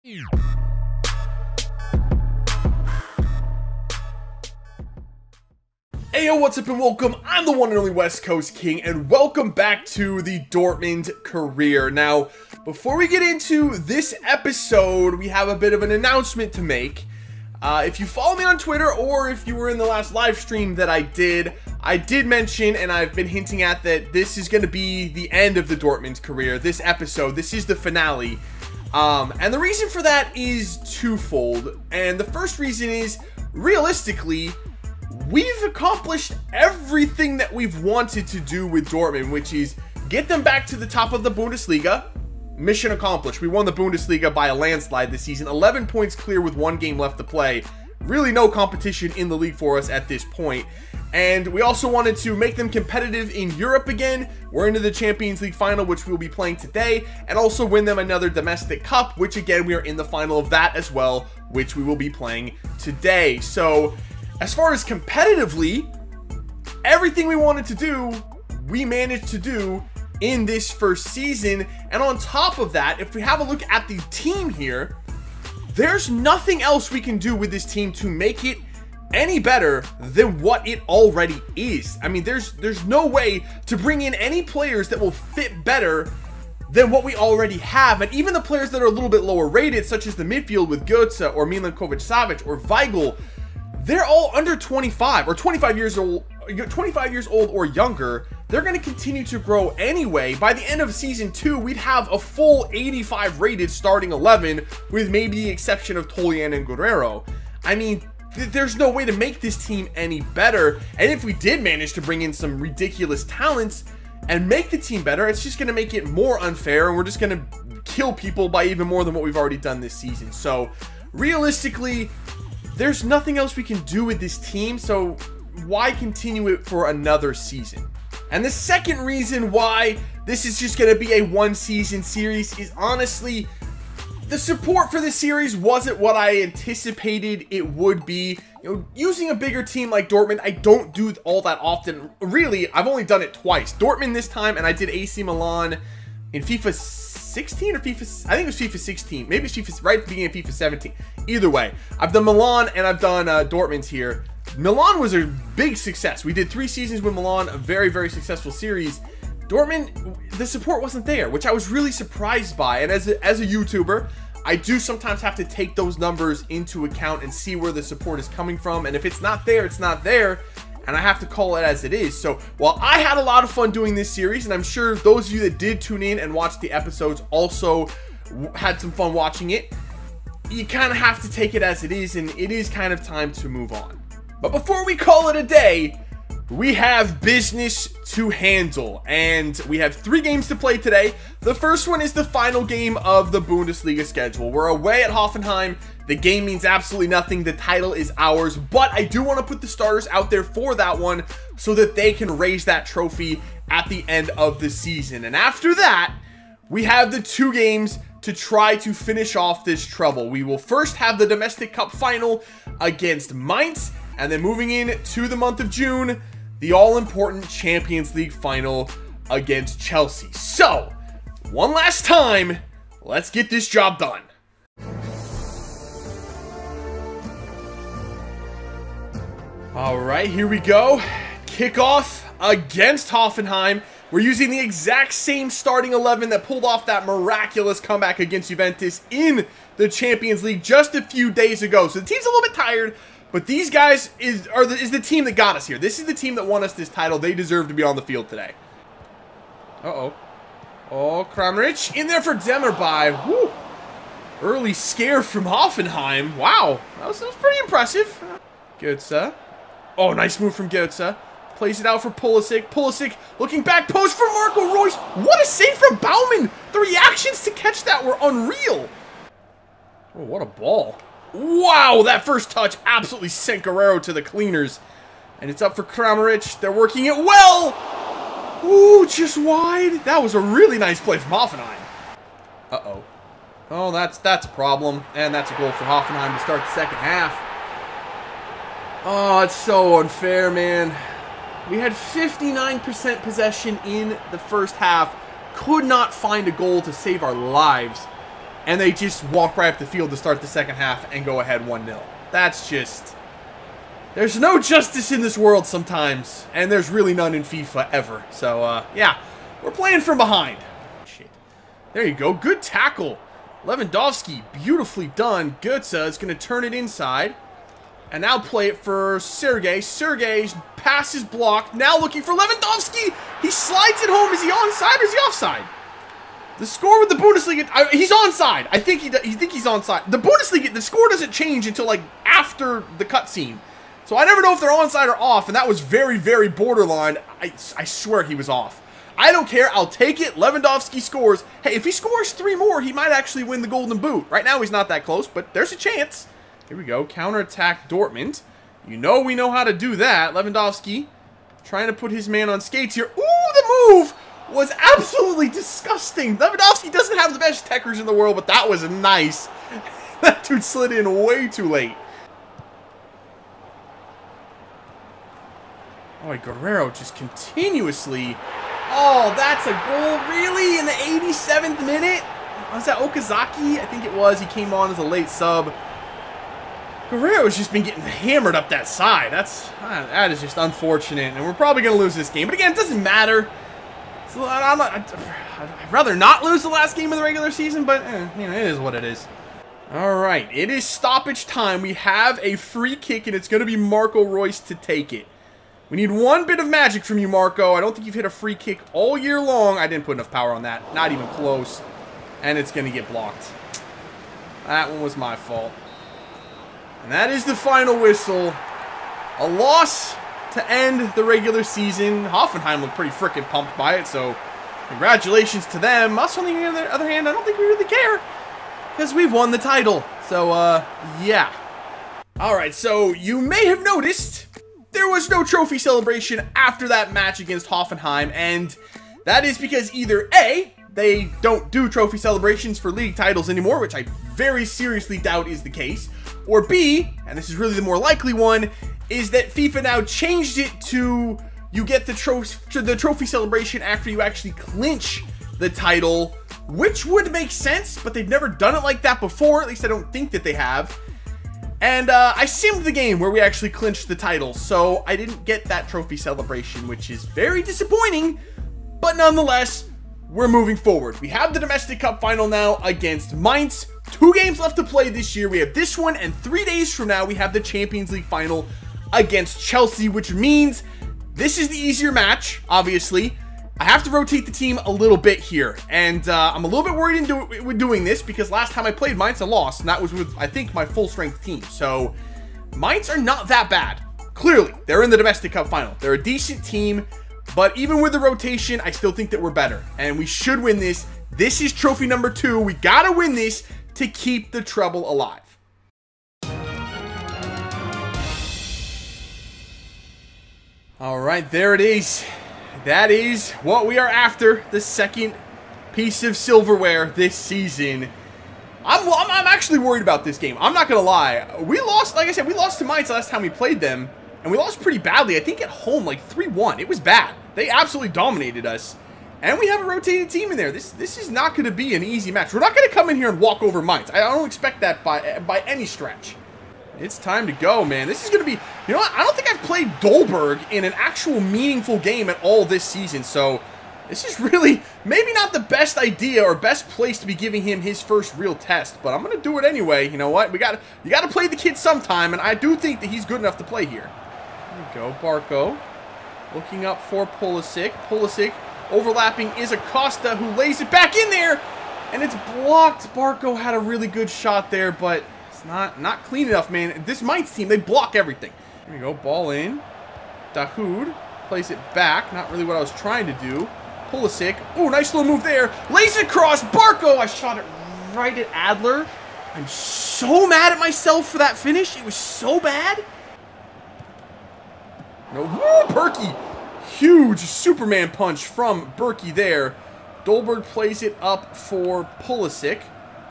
Hey yo, what's up and welcome. I'm the one and only West Coast King, and welcome back to the Dortmund career. Now, before we get into this episode, we have a bit of an announcement to make. If you follow me on Twitter, or if you were in the last live stream that I did mention, and I've been hinting at, that this is going to be the end of the Dortmund career. This episode, this is the finale. And the reason for that is twofold. And the first reason is, realistically, we've accomplished everything that we've wanted to do with Dortmund, which is get them back to the top of the Bundesliga. Mission accomplished. We won the Bundesliga by a landslide this season. 11 points clear with one game left to play. Really no competition in the league for us at this point. And we also wanted to make them competitive in Europe again. We're into the Champions League final, which we'll be playing today, and also win them another domestic cup, which again, we are in the final of that as well, which we will be playing today. So as far as competitively, everything we wanted to do, we managed to do in this first season. And on top of that, if we have a look at the team here, there's nothing else we can do with this team to make it any better than what it already is. I mean, there's no way to bring in any players that will fit better than what we already have. And even the players that are a little bit lower rated, such as the midfield with Götze or Milinkovic-Savic or Weigl, they're all under 25 or 25 years old or younger. They're going to continue to grow anyway. By the end of season 2, we'd have a full 85 rated starting 11, with maybe the exception of Tolian and Guerrero. I mean, there's no way to make this team any better. And if we did manage to bring in some ridiculous talents and make the team better, it's just going to make it more unfair, and we're just going to kill people by even more than what we've already done this season. So realistically, there's nothing else we can do with this team, so why continue it for another season? And the second reason why this is just going to be a one-season series is, honestly, the support for this series wasn't what I anticipated it would be. You know, using a bigger team like Dortmund, I don't do all that often. Really, I've only done it twice. Dortmund this time, and I did AC Milan in FIFA 16 or FIFA, I think it was FIFA 16. Maybe it's FIFA, right at the beginning of FIFA 17. Either way, I've done Milan and I've done Dortmund here. Milan was a big success. We did 3 seasons with Milan, a very, very successful series. Dortmund, the support wasn't there, which I was really surprised by. And as a YouTuber, I do sometimes have to take those numbers into account and see where the support is coming from. And if it's not there, it's not there. And I have to call it as it is. So while I had a lot of fun doing this series, and I'm sure those of you that did tune in and watch the episodes also had some fun watching it, you kind of have to take it as it is, and it is kind of time to move on. But before we call it a day, we have business to handle, and we have 3 games to play today. The first one is the final game of the Bundesliga schedule. We're away at Hoffenheim. The game means absolutely nothing. The title is ours, but I do want to put the starters out there for that one so that they can raise that trophy at the end of the season. And after that, we have the 2 games to try to finish off this trouble. We will first have the domestic cup final against Mainz, and then moving in to the month of June, the all-important Champions League final against Chelsea. So, one last time, let's get this job done. All right, here we go. Kickoff against Hoffenheim. We're using the exact same starting 11 that pulled off that miraculous comeback against Juventus in the Champions League just a few days ago. So the team's a little bit tired, but these guys is the team that got us here. This is the team that won us this title. They deserve to be on the field today. Uh-oh. Oh, Kramaric in there for Demirbay. Woo. Early scare from Hoffenheim. Wow. That was pretty impressive. Götze. Oh, nice move from Götze. Plays it out for Pulisic. Pulisic looking back post for Marco Reus. What a save from Baumann. The reactions to catch that were unreal. Oh, what a ball. Wow, that first touch absolutely sent Guerrero to the cleaners. And it's up for Kramaric. They're working it well. Ooh, just wide. That was a really nice play from Hoffenheim. Uh-oh. Oh, that's a problem. And that's a goal for Hoffenheim to start the second half. Oh, it's so unfair, man. We had 59% possession in the first half. Could not find a goal to save our lives. and they just walk right up the field to start the second half and go ahead 1-0. That's just... There's no justice in this world sometimes, and there's really none in FIFA ever. So, yeah, we're playing from behind. Shit. There you go. Good tackle. Lewandowski, beautifully done. Götze is going to turn it inside. And now play it for Sergey. Sergey's pass is blocked. Now looking for Lewandowski. He slides it home. Is he onside or is he offside? The score with the Bundesliga... he's onside. I think he's onside. The Bundesliga, the score doesn't change until, like, after the cutscene. So I never know if they're onside or off. And that was very, very borderline. I swear he was off. I don't care. I'll take it. Lewandowski scores. Hey, if he scores 3 more, he might actually win the Golden Boot. Right now, he's not that close, but there's a chance. Here we go. Counterattack Dortmund. You know we know how to do that. Lewandowski trying to put his man on skates here. Ooh, the move was absolutely disgusting. Lewandowski doesn't have the best techers in the world, but that was nice. That dude slid in way too late. Oh, Guerrero just continuously... Oh, that's a goal, really? In the 87th minute? Was that Okazaki? I think it was. He came on as a late sub. Guerrero's just been getting hammered up that side. That is just unfortunate, and we're probably going to lose this game. But again, it doesn't matter. So I'd rather not lose the last game of the regular season, but you know, it is what it is. All right, it is stoppage time. We have a free kick, and it's going to be Marco Reus to take it. We need one bit of magic from you, Marco. I don't think you've hit a free kick all year long. I didn't put enough power on that. Not even close. And it's going to get blocked. That one was my fault. And that is the final whistle. A loss to end the regular season. Hoffenheim looked pretty freaking pumped by it, so congratulations to them. Us, on the other hand, I don't think we really care, because we've won the title. So, yeah. Alright, so you may have noticed there was no trophy celebration after that match against Hoffenheim, and that is because either A, they don't do trophy celebrations for league titles anymore, which I very seriously doubt is the case, or B, and this is really the more likely one, is that FIFA now changed it to you get the trophy celebration after you actually clinch the title, which would make sense, but they've never done it like that before. At least I don't think that they have. And I simmed the game where we actually clinched the title, so I didn't get that trophy celebration, which is very disappointing, but nonetheless, we're moving forward. We have the Domestic Cup final now against Mainz. 2 games left to play this year. We have this one, and 3 days from now, we have the Champions League final against Chelsea, which means this is the easier match, obviously. I have to rotate the team a little bit here, and I'm a little bit worried with doing this because last time I played Mainz, I lost, and that was with, I think, my full-strength team. So, Mainz are not that bad. Clearly, they're in the Domestic Cup final. They're a decent team, but even with the rotation, I still think that we're better, and we should win this. This is trophy number 2. We gotta win this to keep the treble alive. All right, there it is. That is what we are after, the second piece of silverware this season. I'm actually worried about this game. I'm not going to lie. We lost, like I said, we lost to Mainz last time we played them, and we lost pretty badly. I think at home, like 3-1. It was bad. They absolutely dominated us, and we have a rotated team in there. This is not going to be an easy match. We're not going to come in here and walk over Mainz. I don't expect that by any stretch. It's time to go, man. This is going to be... You know what? I don't think I've played Dolberg in an actual meaningful game at all this season, so this is really maybe not the best idea or best place to be giving him his first real test, but I'm going to do it anyway. You know what? You got to play the kid sometime, and I do think that he's good enough to play here. There we go. Barco looking up for Pulisic. Pulisic overlapping is Acosta, who lays it back in there, and it's blocked. Barco had a really good shot there, but... Not clean enough, man. This Mainz team, they block everything. Here we go, ball in. Dahoud plays it back. Not really what I was trying to do. Pulisic. Ooh, nice little move there. Lays it across. Barco. I shot it right at Adler. I'm so mad at myself for that finish. It was so bad. No, woo, Berkey. Huge Superman punch from Berkey there. Dolberg plays it up for Pulisic,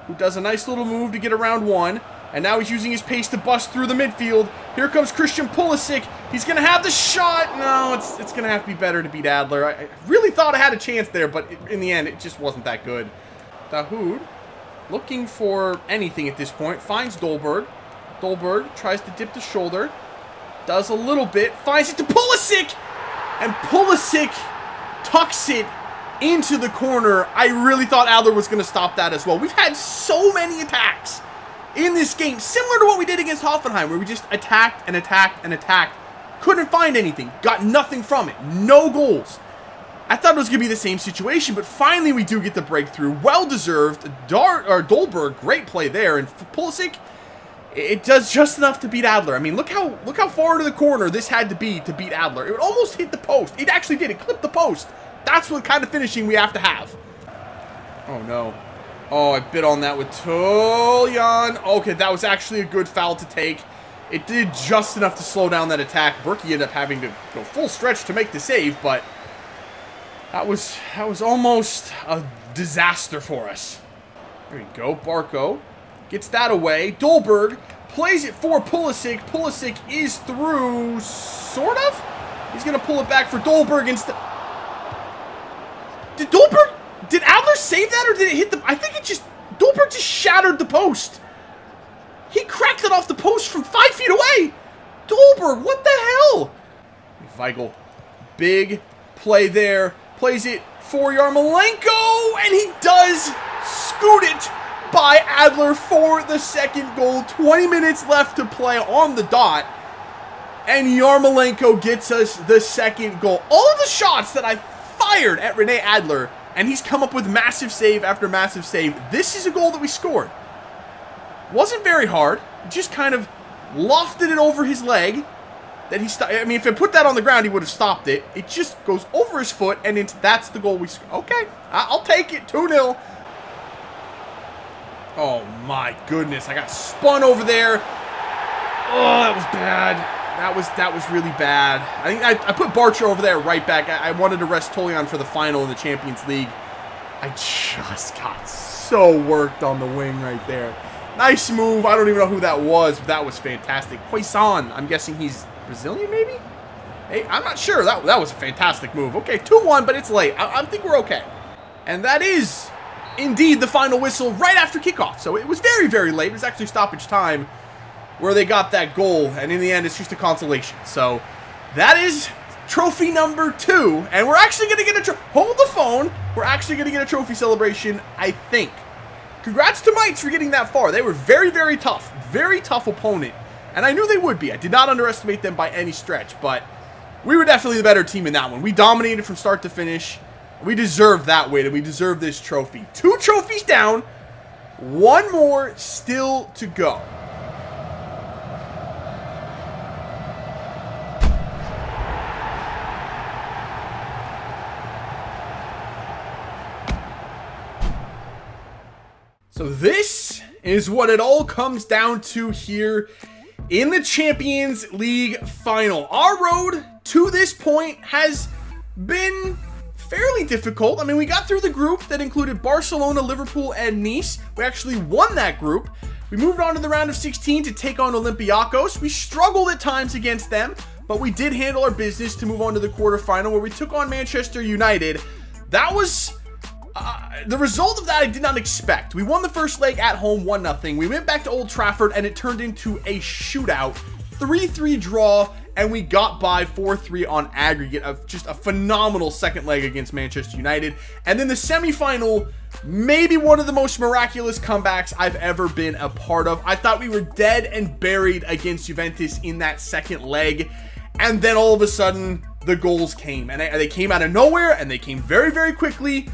who does a nice little move to get around one. And now he's using his pace to bust through the midfield. Here comes Christian Pulisic. He's going to have the shot. No, it's going to have to be better to beat Adler. I really thought I had a chance there, but in the end, it just wasn't that good. Dahoud looking for anything at this point. Finds Dolberg. Dolberg tries to dip the shoulder. Does a little bit. Finds it to Pulisic. And Pulisic tucks it into the corner. I really thought Adler was going to stop that as well. We've had so many attacks in this game, similar to what we did against Hoffenheim, where we just attacked and attacked and attacked. Couldn't find anything. Got nothing from it. No goals. I thought it was going to be the same situation, but finally we do get the breakthrough. Well-deserved. Dolberg, great play there. And Pulisic, it does just enough to beat Adler. I mean, look how far to the corner this had to beat Adler. It almost hit the post. It actually did. It clipped the post. That's what kind of finishing we have to have. Oh, no. Oh, I bit on that with Toljan. Okay, that was actually a good foul to take. It did just enough to slow down that attack. Berkey ended up having to go full stretch to make the save, but that was almost a disaster for us. There we go. Barco gets that away. Dolberg plays it for Pulisic. Pulisic is through, sort of. He's going to pull it back for Dolberg instead. Did Adler save that, or did it hit the... I think Dolberg just shattered the post. He cracked it off the post from 5 feet away. Dolberg, what the hell? Weigl, big play there. Plays it for Yarmolenko, and he does scoot it by Adler for the second goal. 20 minutes left to play on the dot, and Yarmolenko gets us the second goal. All of the shots that I fired at Rene Adler, and he's come up with massive save after massive save. This is a goal that we scored. Wasn't very hard. Just kind of lofted it over his leg. I mean, if I put that on the ground, he would have stopped it. It just goes over his foot, and that's the goal we score. Okay, I'll take it. 2-0. Oh, my goodness. I got spun over there. Oh, that was bad. That was really bad. I think I put Barcher over there right back. I wanted to rest Toljan for the final in the Champions League. I just got so worked on the wing right there. Nice move. I don't even know who that was, but that was fantastic. Poisson. I'm guessing he's Brazilian, maybe? Hey, I'm not sure. That was a fantastic move. Okay, 2-1, but it's late. I think we're okay. And that is indeed the final whistle right after kickoff. So it was very, very late. It was actually stoppage time where they got that goal, and in the end, it's just a consolation. So that is trophy number 2, and we're actually going to get hold the phone. We're actually going to get a trophy celebration, I think. Congrats to Mites for getting that far. They were very, very tough opponent, and I knew they would be. I did not underestimate them by any stretch, but we were definitely the better team in that one. We dominated from start to finish. We deserve that win, and we deserve this trophy. 2 trophies down, 1 more still to go. So this is what it all comes down to here in the Champions League final. Our road to this point has been fairly difficult. I mean, we got through the group that included Barcelona, Liverpool, and Nice. We actually won that group. We moved on to the round of 16 to take on Olympiacos. We struggled at times against them, but we did handle our business to move on to the quarterfinal where we took on Manchester United. That was... the result of that I did not expect. We won the first leg at home 1-0. We went back to Old Trafford and it turned into a shootout. 3-3 draw, and we got by 4-3 on aggregate of just a phenomenal second leg against Manchester United. And then the semifinal, maybe one of the most miraculous comebacks I've ever been a part of. I thought we were dead and buried against Juventus in that second leg. And then all of a sudden, the goals came. And they came out of nowhere, and they came very, very quickly.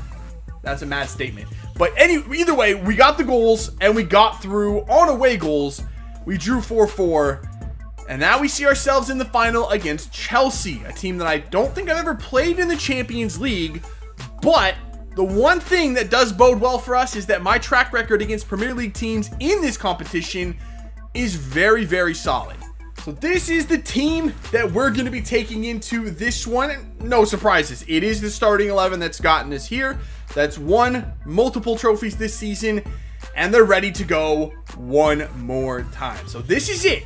That's a mad statement. But either way, we got the goals, and we got through on away goals. We drew 4-4. And now we see ourselves in the final against Chelsea, a team that I don't think I've ever played in the Champions League. But the one thing that does bode well for us is that my track record against Premier League teams in this competition is very, very solid. So this is the team that we're going to be taking into this one. No surprises. It is the starting 11 that's gotten us here. That's won multiple trophies this season, and they're ready to go one more time. So this is it.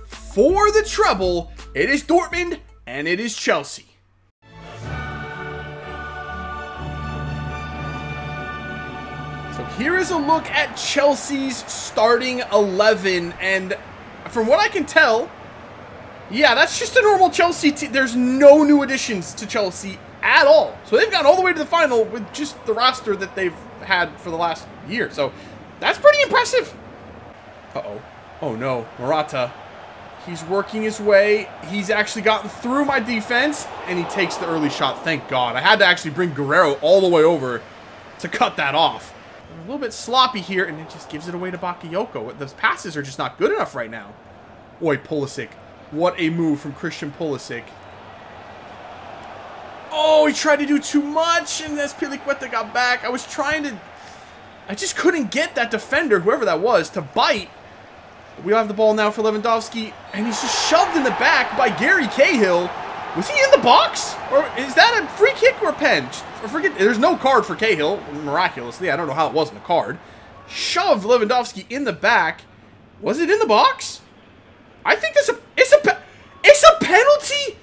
For the treble, it is Dortmund and it is Chelsea. So Here is a look at Chelsea's starting 11, and from what I can tell, yeah, that's just a normal Chelsea team. There's no new additions to Chelsea at all. So they've gotten all the way to the final with just the roster that they've had for the last year. So that's pretty impressive. Uh-oh. Oh, no. Morata. He's working his way. He's actually gotten through my defense, and he takes the early shot. Thank God. I had to actually bring Guerrero all the way over to cut that off. I'm a little bit sloppy here, and it just gives it away to Bakayoko. The passes are just not good enough right now. Oi, Pulisic. What a move from Christian Pulisic. Oh, he tried to do too much, and Azpilicueta got back. I just couldn't get that defender, whoever that was, to bite. We have the ball now for Lewandowski, and he's just shoved in the back by Gary Cahill. Was he in the box? Or is that a free kick or a pen? There's no card for Cahill, miraculously. I don't know how it wasn't a card. Shoved Lewandowski in the back. Was it in the box? I think it's a penalty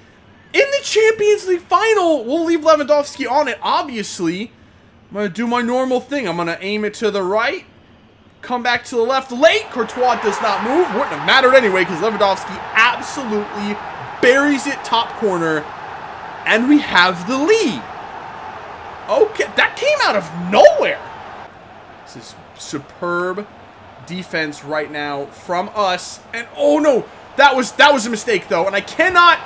in the Champions League final. We'll leave Lewandowski on it, obviously. I'm going to do my normal thing. I'm going to aim it to the right. Come back to the left late. Courtois does not move. Wouldn't have mattered anyway because Lewandowski absolutely buries it top corner. And we have the lead. Okay, that came out of nowhere. This is superb defense right now from us. And oh no, that was a mistake though. And I cannot...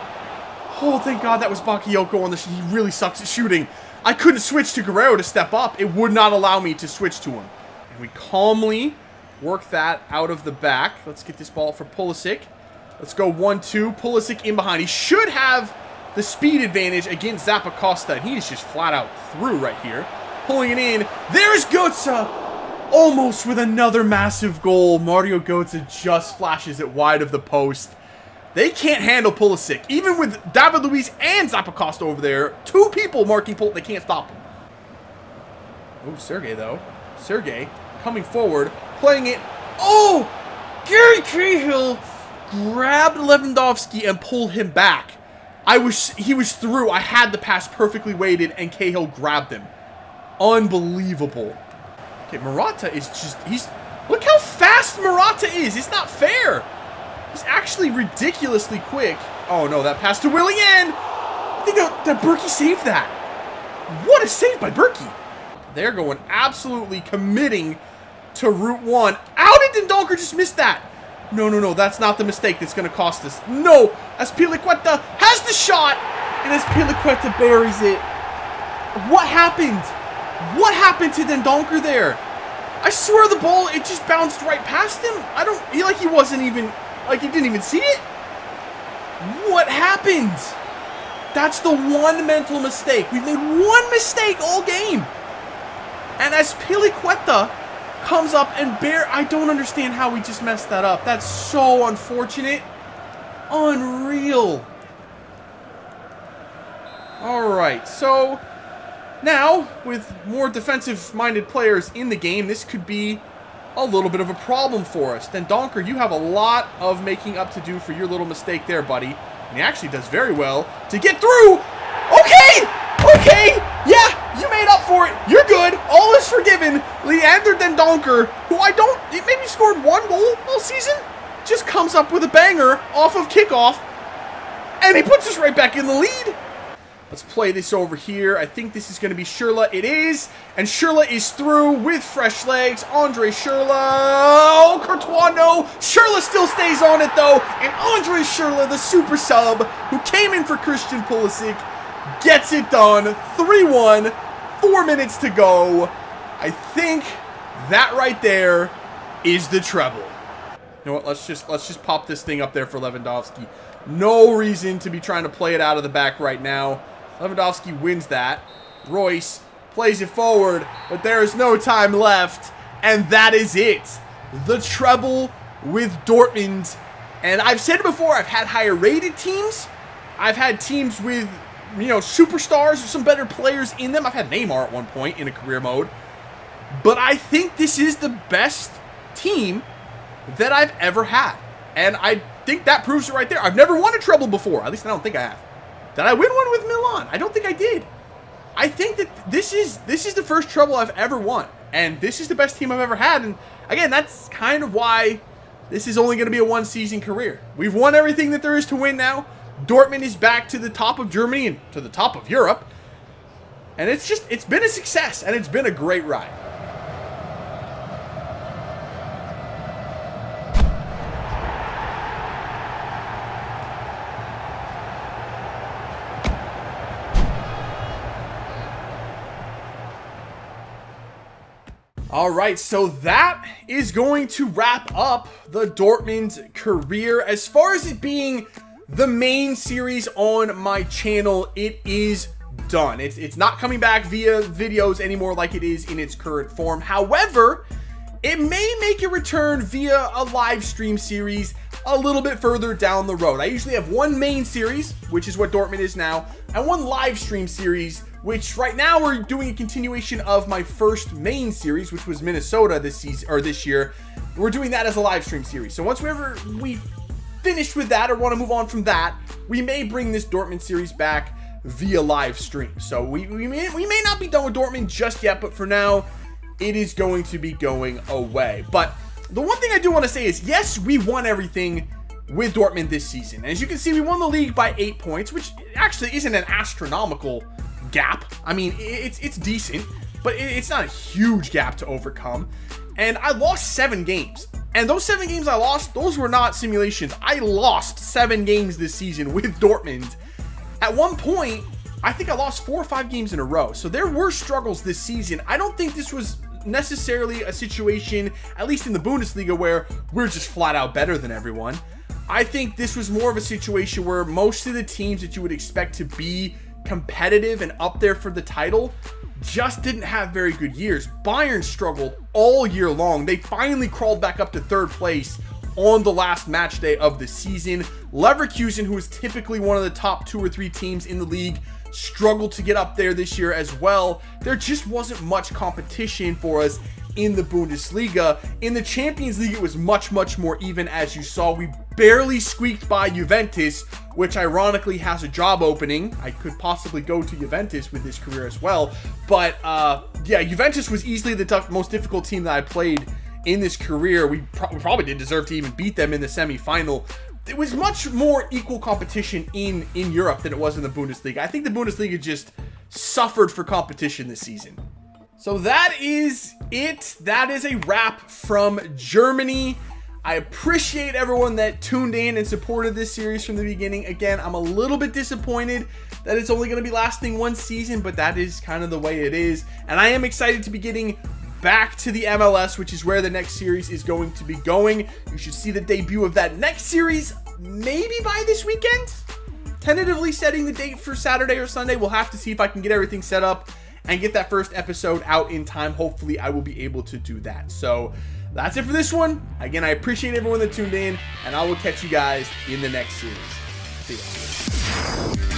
Oh, thank God that was Bakayoko on the... He really sucks at shooting. I couldn't switch to Guerrero to step up. It would not allow me to switch to him. And we calmly work that out of the back. Let's get this ball for Pulisic. Let's go 1-2. Pulisic in behind. He should have the speed advantage against Zappacosta. And he is just flat out through right here. Pulling it in. There's Götze. Almost with another massive goal. Mario Götze just flashes it wide of the post. They can't handle Pulisic. Even with David Luiz and Zappacosta over there, two people marking Pulisic, they can't stop him. Oh, Sergey, though. Sergey coming forward, playing it. Oh! Gary Cahill grabbed Lewandowski and pulled him back. He was through. I had the pass perfectly weighted, and Cahill grabbed him. Unbelievable. Okay, Morata is just... Look how fast Morata is. It's not fair. He's actually ridiculously quick. Oh, no, that pass to Willian. I think that Berkey saved that. What a save by Berkey. They're going absolutely committing to Route 1. How did Dendoncker just miss that? No, no, no, that's not the mistake that's going to cost us. No, Azpilicueta has the shot, and Azpilicueta buries it. What happened? What happened to Dendoncker there? I swear the ball, it just bounced right past him. He wasn't even... Like, he didn't even see it? What happened? That's the one mental mistake. We've made one mistake all game. And Azpilicueta comes up and I don't understand how we just messed that up. That's so unfortunate. Unreal. Alright, so now, with more defensive-minded players in the game, this could be a little bit of a problem for us. Then Donker, you have a lot of making up to do for your little mistake there, buddy. And he actually does very well to get through. Okay! Okay! Yeah, you made up for it. You're good. All is forgiven. Leander Dendoncker, who maybe scored one goal all season, just comes up with a banger off of kickoff, and he puts us right back in the lead. Let's play this over here. I think this is going to be Schürrle. It is. And Schürrle is through with fresh legs. Andre Schürrle. Oh, Courtois, no. Schürrle still stays on it, though. And Andre Schürrle, the super sub, who came in for Christian Pulisic, gets it done. 3-1. 4 minutes to go. I think that right there is the treble. You know what? Let's just pop this thing up there for Lewandowski. No reason to be trying to play it out of the back right now. Lewandowski wins that. Royce plays it forward, but there is no time left. And that is it. The treble with Dortmund. And I've said it before, I've had higher rated teams. I've had teams with, superstars or some better players in them. I've had Neymar at one point in a career mode. But I think this is the best team that I've ever had. And I think that proves it right there. I've never won a treble before. At least I don't think I have. Did I win one with Milan? I don't think I did. I think that this is the first treble I've ever won. And this is the best team I've ever had. And again, that's kind of why this is only going to be a one-season career. We've won everything that there is to win now. Dortmund is back to the top of Germany and to the top of Europe. And it's been a success, and it's been a great ride. All right, so that is going to wrap up the Dortmund career. As far as it being the main series on my channel, it is done. It's not coming back via videos anymore like it is in its current form. However, it may make a return via a live stream series a little bit further down the road. I usually have one main series, which is what Dortmund is now, and one live stream series, which right now we're doing a continuation of my first main series, which was Minnesota this season or this year. We're doing that as a live stream series. So once we finished with that or want to move on from that, we may bring this Dortmund series back via live stream. So we may not be done with Dortmund just yet, but for now, it is going to be going away. But the one thing I do want to say is, yes, we won everything with Dortmund this season. As you can see, we won the league by 8 points, which actually isn't an astronomical gap. I mean, it's decent, but it's not a huge gap to overcome. And I lost 7 games. And those 7 games I lost, those were not simulations. I lost 7 games this season with Dortmund. At one point, I think I lost 4 or 5 games in a row. So there were struggles this season. I don't think this was necessarily a situation, at least in the Bundesliga, where we're just flat out better than everyone. I think this was more of a situation where most of the teams that you would expect to be competitive and up there for the title just didn't have very good years. Bayern struggled all year long. They finally crawled back up to 3rd place on the last match day of the season. Leverkusen, who is typically one of the top 2 or 3 teams in the league, struggled to get up there this year as well. There just wasn't much competition for us in the Bundesliga. In the Champions League, it was much more even. As you saw, we barely squeaked by Juventus, which ironically has a job opening. I could possibly go to Juventus with this career as well. But yeah, Juventus was easily the most difficult team that I played in this career. We probably didn't deserve to even beat them in the semi-final. It was much more equal competition in Europe than it was in the Bundesliga. I think the Bundesliga just suffered for competition this season. So that is it. That is a wrap from Germany. I appreciate everyone that tuned in and supported this series from the beginning. Again, I'm a little bit disappointed that it's only going to be lasting 1 season, but that is kind of the way it is. And I am excited to be getting back to the MLS, which is where the next series is going to be going. You should see the debut of that next series maybe by this weekend. Tentatively setting the date for Saturday or Sunday. We'll have to see if I can get everything set up and get that first episode out in time. Hopefully I will be able to do that. So that's it for this one. Again, I appreciate everyone that tuned in, and I will catch you guys in the next series. See ya.